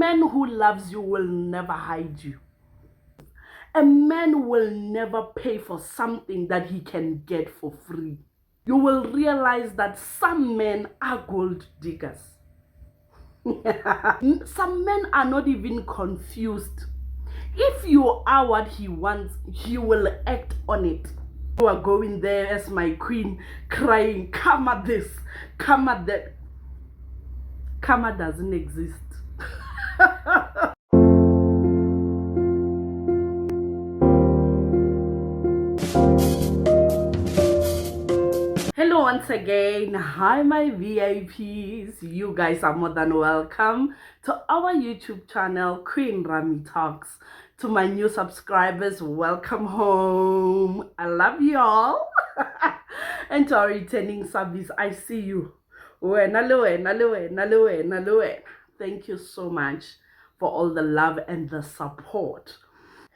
man who loves you will never hide you. A man will never pay for something that he can get for free. You will realize that some men are gold diggers. Some men are not even confused. If you are what he wants, he will act on it. You are going there as my queen, crying, karma this, karma that. Karma doesn't exist. Hello once again. Hi my VIPs. You guys are more than welcome to our YouTube channel, Queen Rami Talks. To my new subscribers, welcome home. I love you all. And to our returning subbies, I see you. Thank you so much for all the love and the support.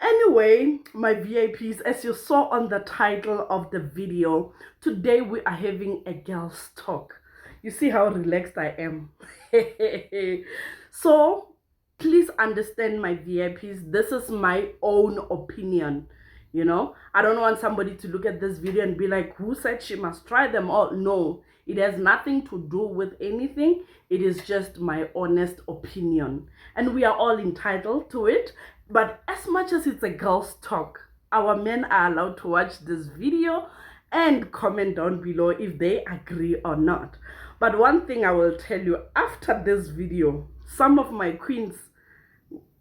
Anyway, my VIPs, as you saw on the title of the video, today we are having a girls talk. You see how relaxed I am. So please understand, my VIPs, this is my own opinion. You know, I don't want somebody to look at this video and be like, who said she must try them all? No, it has nothing to do with anything. It is just my honest opinion. And we are all entitled to it. But as much as it's a girls talk, our men are allowed to watch this video and comment down below if they agree or not. But one thing I will tell you, after this video, some of my queens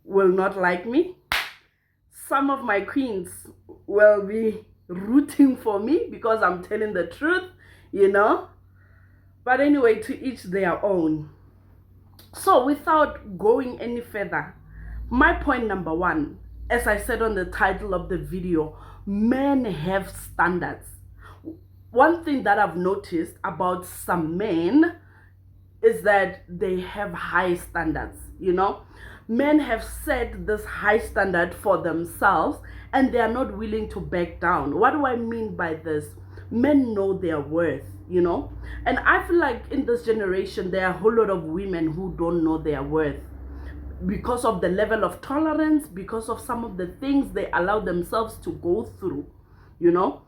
will not like me. Some of my queens will be rooting for me because I'm telling the truth, you know. But anyway, to each their own. So without going any further, my point number one, as I said on the title of the video, men have standards. One thing that I've noticed about some men is that they have high standards, you know. Men have set this high standard for themselves and they are not willing to back down. What do I mean by this? Men know their worth, you know. And I feel like in this generation, there are a whole lot of women who don't know their worth because of the level of tolerance, because of some of the things they allow themselves to go through, you know.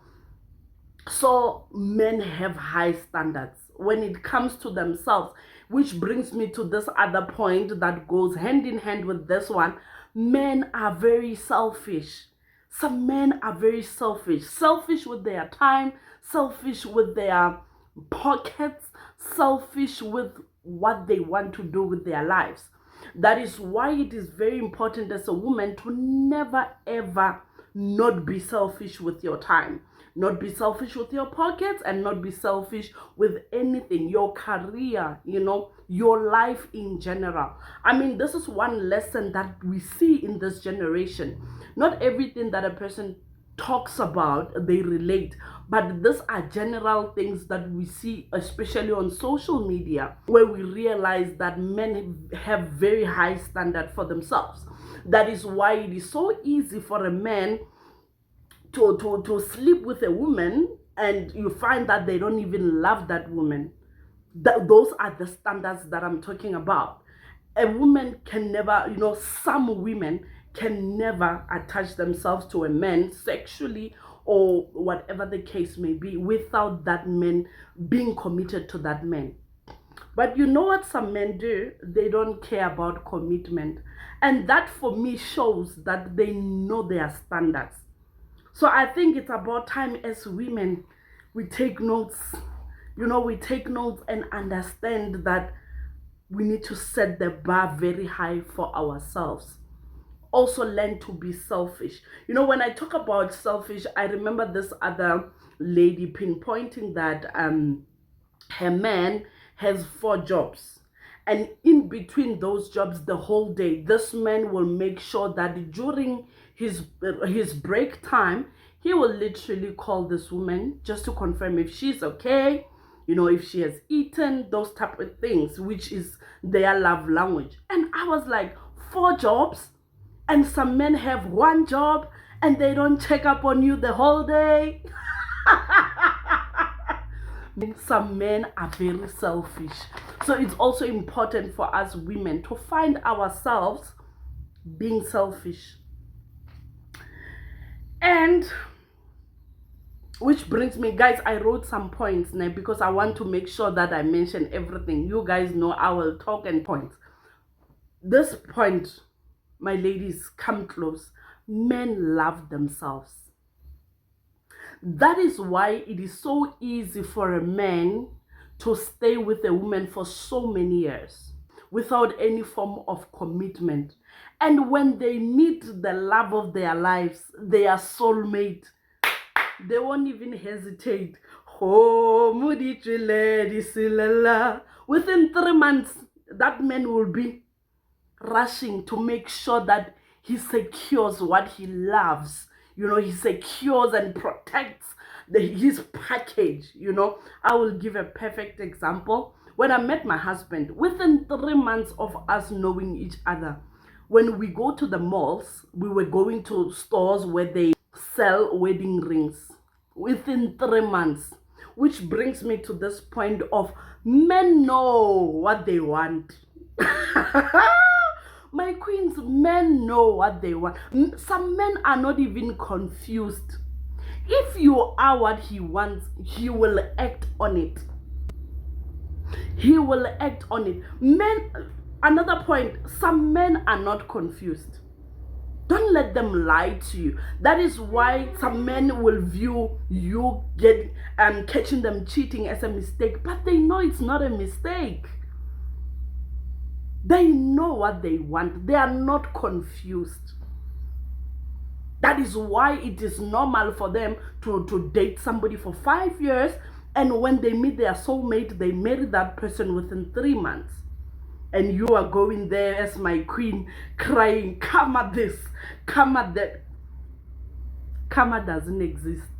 So men have high standards when it comes to themselves, which brings me to this other point that goes hand in hand with this one. Men are very selfish. Some men are very selfish with their time, selfish with their pockets, selfish with what they want to do with their lives. That is why it is very important as a woman to never ever not be selfish with your time, not be selfish with your pockets, and not be selfish with anything, your career, you know, your life in general. I mean, this is one lesson that we see in this generation. Not everything that a person talks about they relate, but these are general things that we see, especially on social media, where we realize that men have very high standard for themselves. That is why it is so easy for a man to sleep with a woman and you find that they don't even love that woman. Those are the standards that I'm talking about. A woman can never, you know, some women can never attach themselves to a man sexually or whatever the case may be without that man being committed to that man. But you know what some men do? They don't care about commitment. And that for me shows that they know their standards. So I think it's about time as women, we take notes, you know, we take notes and understand that we need to set the bar very high for ourselves. Also learn to be selfish. You know, when I talk about selfish, I remember this other lady pinpointing that her man has 4 jobs. And in between those jobs, the whole day, this man will make sure that during his break time, he will literally call this woman just to confirm if she's okay, you know, if she has eaten, those type of things, which is their love language. And I was like, 4 jobs? And some men have 1 job and they don't check up on you the whole day. Some men are very selfish. So it's also important for us women to find ourselves being selfish. And which brings me, guys, I wrote some points now because I want to make sure that I mention everything. You guys know I will talk and point. This point, my ladies, come close. Men love themselves. That is why it is so easy for a man to stay with a woman for so many years without any form of commitment. And when they meet the love of their lives, their soulmate, they won't even hesitate. Within 3 months, that man will be rushing to make sure that he secures what he loves. He secures and protects his package. I will give a perfect example. When I met my husband, within 3 months of us knowing each other, when we go to the malls, we were going to stores where they sell wedding rings within 3 months. Which brings me to this point of men know what they want. My queens, men know what they want. Some men are not even confused. If you are what he wants, he will act on it. He will act on it. Men, another point, some men are not confused. Don't let them lie to you. That is why some men will view you catching them cheating as a mistake, but they know it's not a mistake. They know what they want. They are not confused. That is why it is normal for them to date somebody for 5 years, and when they meet their soulmate, they marry that person within 3 months. And you are going there as my queen, crying, karma this, karma that. Karma doesn't exist.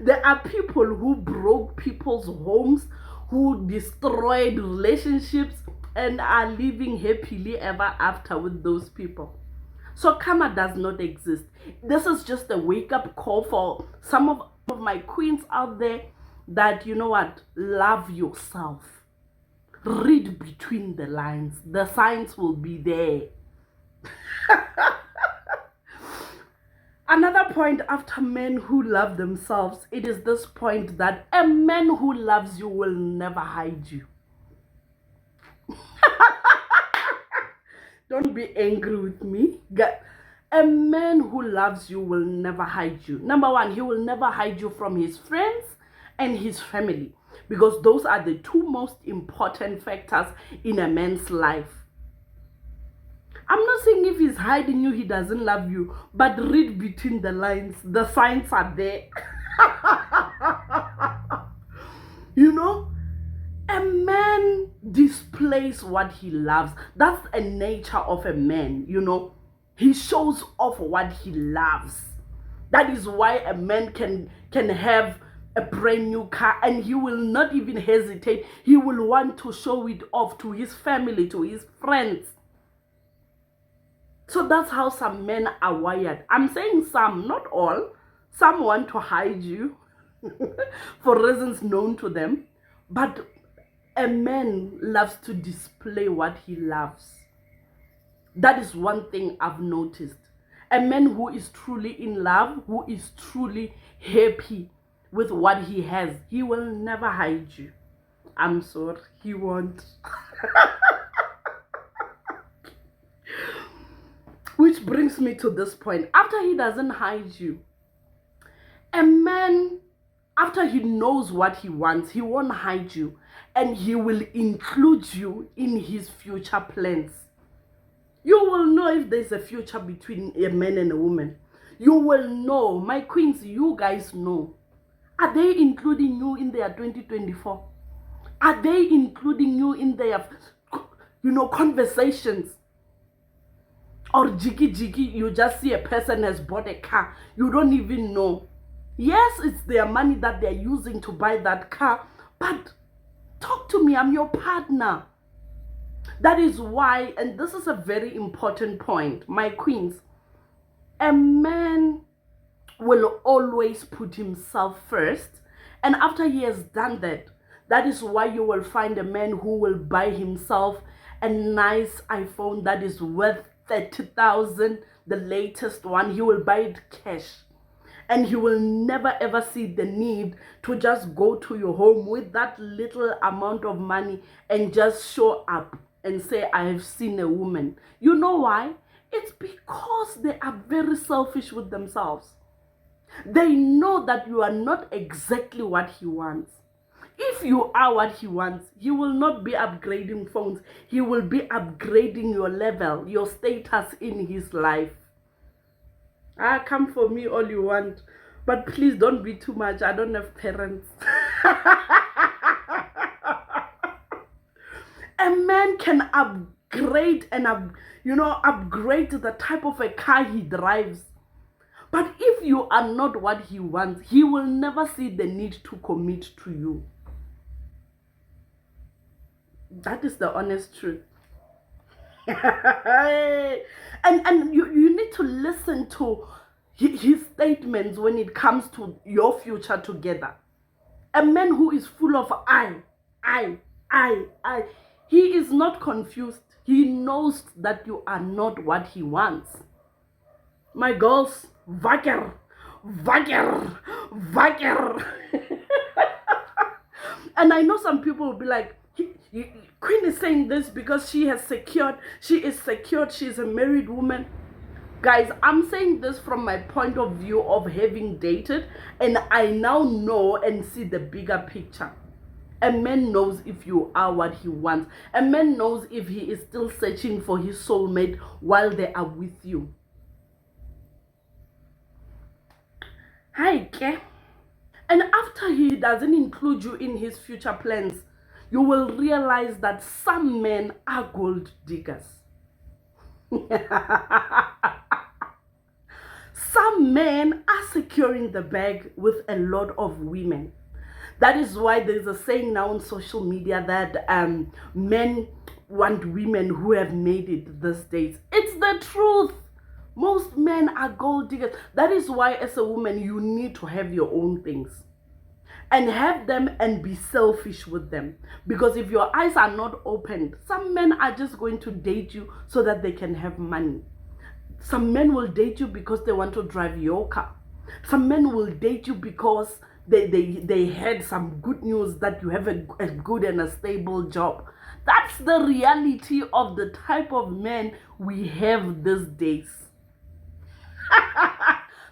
There are people who broke people's homes, who destroyed relationships, and are living happily ever after with those people. So karma does not exist. This is just a wake-up call for some of my queens out there that, you know what, love yourself. Read between the lines. The signs will be there. Another point after men who love themselves, it is this point that a man who loves you will never hide you. Don't be angry with me. A man who loves you will never hide you. Number one, he will never hide you from his friends and his family, because those are the two most important factors in a man's life. I'm not saying if he's hiding you, he doesn't love you, but read between the lines. The signs are there. A man displays what he loves. That's a nature of a man, He shows off what he loves. That is why a man can have a brand new car and he will not even hesitate. He will want to show it off to his family, to his friends. So that's how some men are wired. I'm saying some, not all. Some want to hide you for reasons known to them. But a man loves to display what he loves. That is one thing I've noticed. A man who is truly in love, who is truly happy with what he has, he will never hide you. I'm sorry, he won't. Which brings me to this point. After he doesn't hide you, a man, after he knows what he wants, he won't hide you, and he will include you in his future plans. You will know if there's a future between a man and a woman. You will know. My queens, you guys know. Are they including you in their 2024? Are they including you in their, conversations? Or jiggy, you just see a person has bought a car. You don't even know. Yes, it's their money that they're using to buy that car. But talk to me, I'm your partner. That is why, and this is a very important point, my queens, a man will always put himself first And after he has done that, that is why you will find a man who will buy himself a nice iPhone that is worth 30,000, the latest one. He will buy it cash. And he will never ever see the need to just go to your home with that little amount of money and just show up and say, I have seen a woman. You know why? It's because they are very selfish with themselves. They know that you are not exactly what he wants. If you are what he wants, he will not be upgrading phones. He will be upgrading your level, your status in his life. Come for me all you want. But please don't be too much. I don't have parents. A man can upgrade and upgrade the type of a car he drives. But if you are not what he wants, he will never see the need to commit to you. That is the honest truth. and you need to listen to his statements when it comes to your future together. A man who is full of I, he is not confused. He knows that you are not what he wants. My girls, wakker. And I know some people will be like, Queen is saying this because she is secured, she's a married woman. Guys, I'm saying this from my point of view of having dated, and I now know and see the bigger picture. A man knows if you are what he wants. A man knows if he is still searching for his soulmate while they are with you. Hi, Ke. And after he doesn't include you in his future plans, you will realize that some men are gold diggers. Some men are securing the bag with a lot of women. That is why there's a saying now on social media that men want women who have made it these days. It's the truth. Most men are gold diggers. That is why as a woman, you need to have your own things. And have them and be selfish with them. Because if your eyes are not opened, some men are just going to date you so that they can have money. Some men will date you because they want to drive your car. Some men will date you because they had some good news that you have a good and a stable job. That's the reality of the type of men we have these days.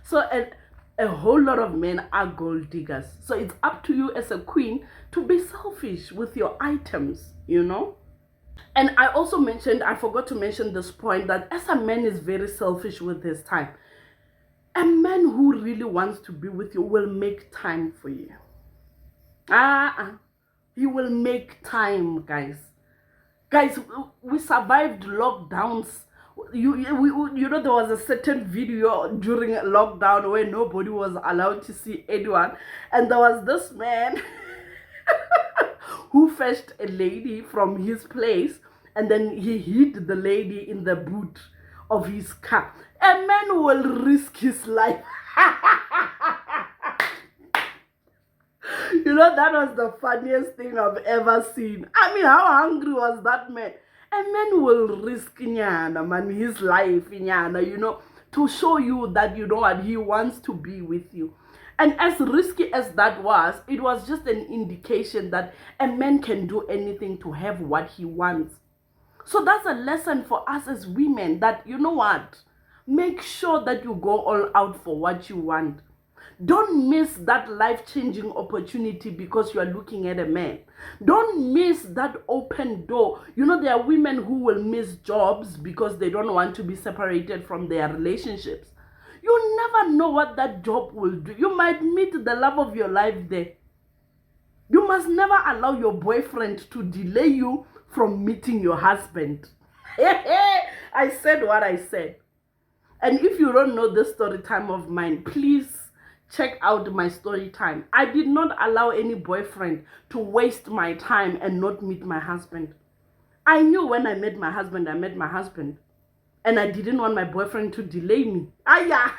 So a whole lot of men are gold diggers. So it's up to you as a queen to be selfish with your items, you know? And I also I forgot to mention this point, that as a man is very selfish with his time, a man who really wants to be with you will make time for you. He will make time, guys. Guys, we survived lockdowns. You know, there was a certain video during lockdown where nobody was allowed to see anyone, and there was this man who fetched a lady from his place, and then he hid the lady in the boot of his car. A man will risk his life. You know, that was the funniest thing I've ever seen. I mean, how hungry was that man? A man will risk his life, you know, to show you that, you know what, he wants to be with you. And as risky as that was, it was just an indication that a man can do anything to have what he wants. So that's a lesson for us as women, that, you know what, make sure that you go all out for what you want. Don't miss that life-changing opportunity because you are looking at a man. Don't miss that open door. You know, there are women who will miss jobs because they don't want to be separated from their relationships. You never know what that job will do. You might meet the love of your life there. You must never allow your boyfriend to delay you from meeting your husband. I said what I said. And if you don't know this story time of mine, please check out my story time. I did not allow any boyfriend to waste my time and not meet my husband. I knew when I met my husband, I met my husband. And I didn't want my boyfriend to delay me. Yeah.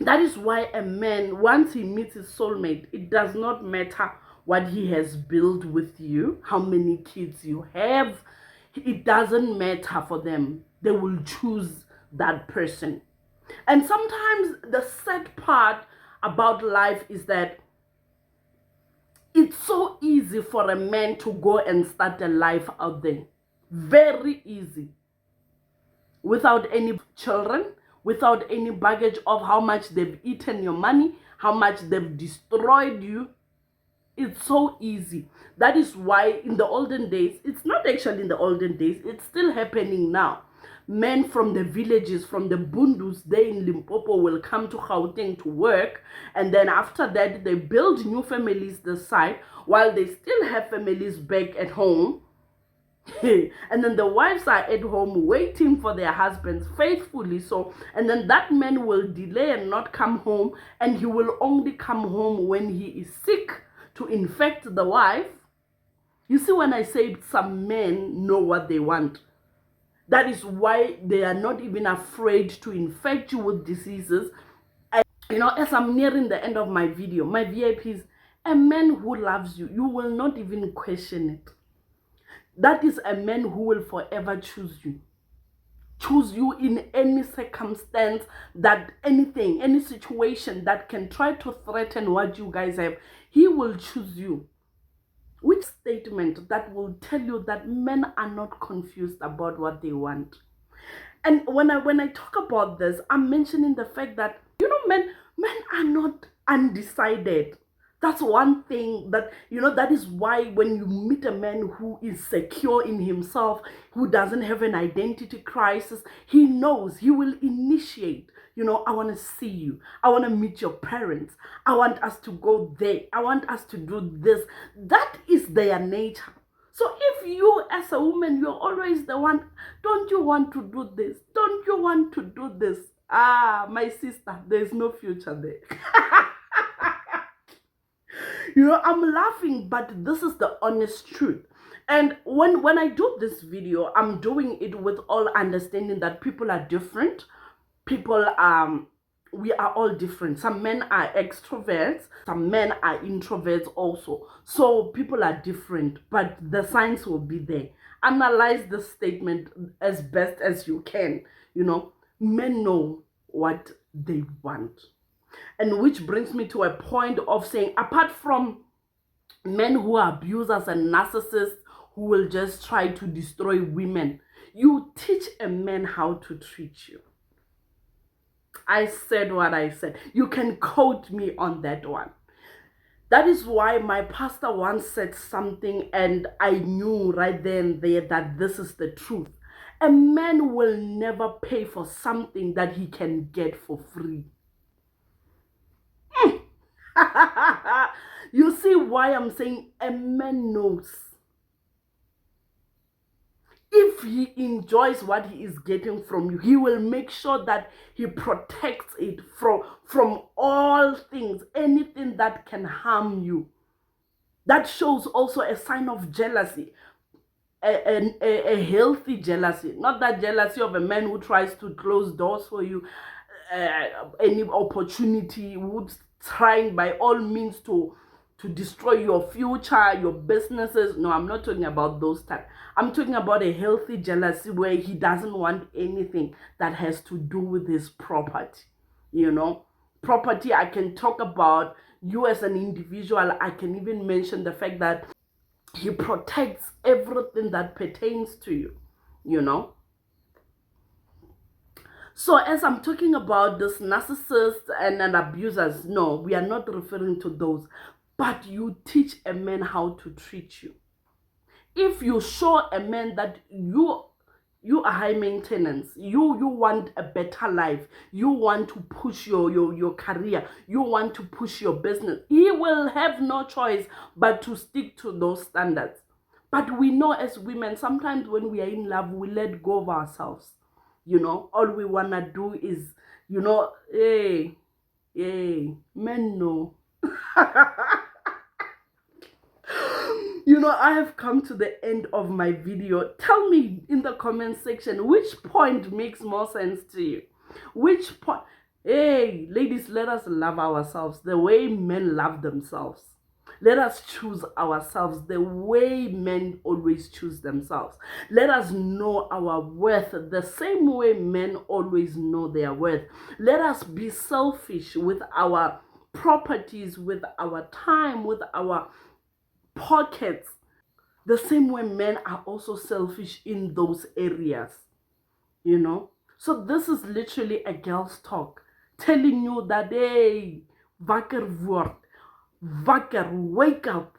That is why a man, once he meets his soulmate, it does not matter what he has built with you, how many kids you have. It doesn't matter for them. They will choose that person. And sometimes the sad part about life is that it's so easy for a man to go and start a life out there. Very easy. Without any children, without any baggage of how much they've eaten your money, how much they've destroyed you. It's so easy. That is why in the olden days, it's not actually in the olden days, it's still happening now. Men from the villages, from the Bundus, they in Limpopo will come to Gauteng to work, and then after that they build new families this side while they still have families back at home. And then the wives are at home waiting for their husbands faithfully. So, and then that man will delay and not come home, and he will only come home when he is sick to infect the wife. You see, when I say some men know what they want, that is why they are not even afraid to infect you with diseases. And, as I'm nearing the end of my video, my VIPs, a man who loves you, you will not even question it. That is a man who will forever choose you. Choose you in any circumstance, that anything, any situation that can try to threaten what you guys have, he will choose you. Which statement that will tell you that men are not confused about what they want. And when I talk about this, I'm mentioning the fact that, men are not undecided. That's one thing that, that is why when you meet a man who is secure in himself, who doesn't have an identity crisis, he knows he will initiate. I want to see you. I want to meet your parents. I want us to go there. I want us to do this. That is their nature. So if you as a woman, you're always the one, don't you want to do this? Don't you want to do this? My sister, there's no future there. I'm laughing, but this is the honest truth. And when I do this video, I'm doing it with all understanding that people are different. People, we are all different. Some men are extroverts, some men are introverts also. So people are different, but the signs will be there. Analyze the statement as best as you can. Men know what they want. And which brings me to a point of saying, apart from men who are abusers and narcissists who will just try to destroy women, you teach a man how to treat you. I said what I said. You can quote me on that one. That is why my pastor once said something, and I knew right then and there that this is the truth. A man will never pay for something that he can get for free. You see why I'm saying a man knows. If he enjoys what he is getting from you, he will make sure that he protects it from all things, anything that can harm you. That shows also a sign of jealousy, a healthy jealousy, not that jealousy of a man who tries to close doors for you, any opportunity, would trying by all means to destroy your future, your businesses. No, I'm not talking about those types. I'm talking about a healthy jealousy where he doesn't want anything that has to do with his property. Property, I can talk about you as an individual. I can even mention the fact that he protects everything that pertains to you. So as I'm talking about this narcissists and abusers, no, we are not referring to those. But you teach a man how to treat you. If you show a man that you are high maintenance, you want a better life, you want to push your career, you want to push your business, he will have no choice but to stick to those standards. But we know as women, sometimes when we are in love, we let go of ourselves. All we want to do is, hey, men know. I have come to the end of my video. Tell me in the comment section which point makes more sense to you. Which point? Hey, ladies, let us love ourselves the way men love themselves. Let us choose ourselves the way men always choose themselves. Let us know our worth the same way men always know their worth. Let us be selfish with our properties, with our time, with our pockets, the same way men are also selfish in those areas, you know. So this is literally a girl's talk telling you that, hey, wakker word, wakker, wake up.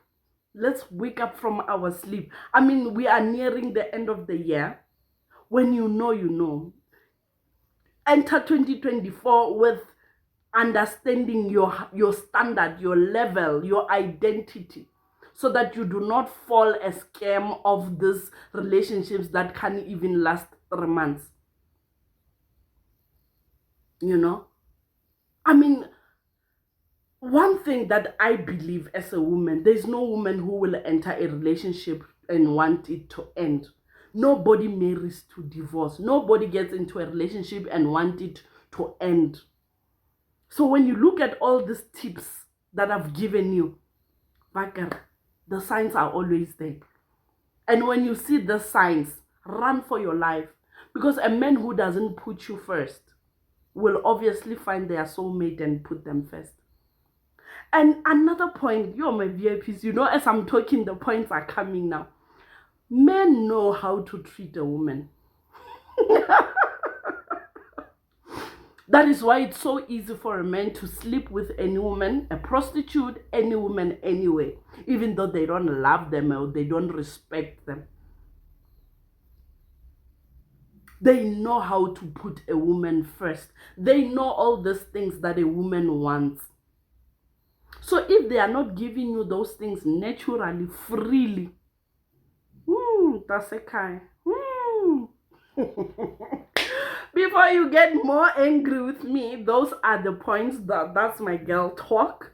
Let's wake up from our sleep. I mean, we are nearing the end of the year. When you know, you know. Enter 2024 with understanding your standard, your level, your identity, so that you do not fall a scam of these relationships that can't even last 3 months. You know, I mean, one thing that I believe as a woman, there's no woman who will enter a relationship and want it to end. Nobody marries to divorce. Nobody gets into a relationship and want it to end. So when you look at all these tips that I've given you, the signs are always there. And when you see the signs, run for your life. Because a man who doesn't put you first will obviously find their soulmate and put them first. And another point, you're my VIPs, you know, as I'm talking, the points are coming now. Men know how to treat a woman. That is why it's so easy for a man to sleep with any woman, a prostitute, any woman, anyway, even though they don't love them or they don't respect them. They know how to put a woman first. They know all these things that a woman wants. So if they are not giving you those things naturally, freely, that's a kind. Before you get more angry with me, those are the points. That's my girl talk.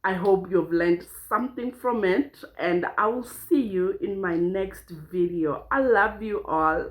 I hope you've learned something from it, and I will see you in my next video. I love you all.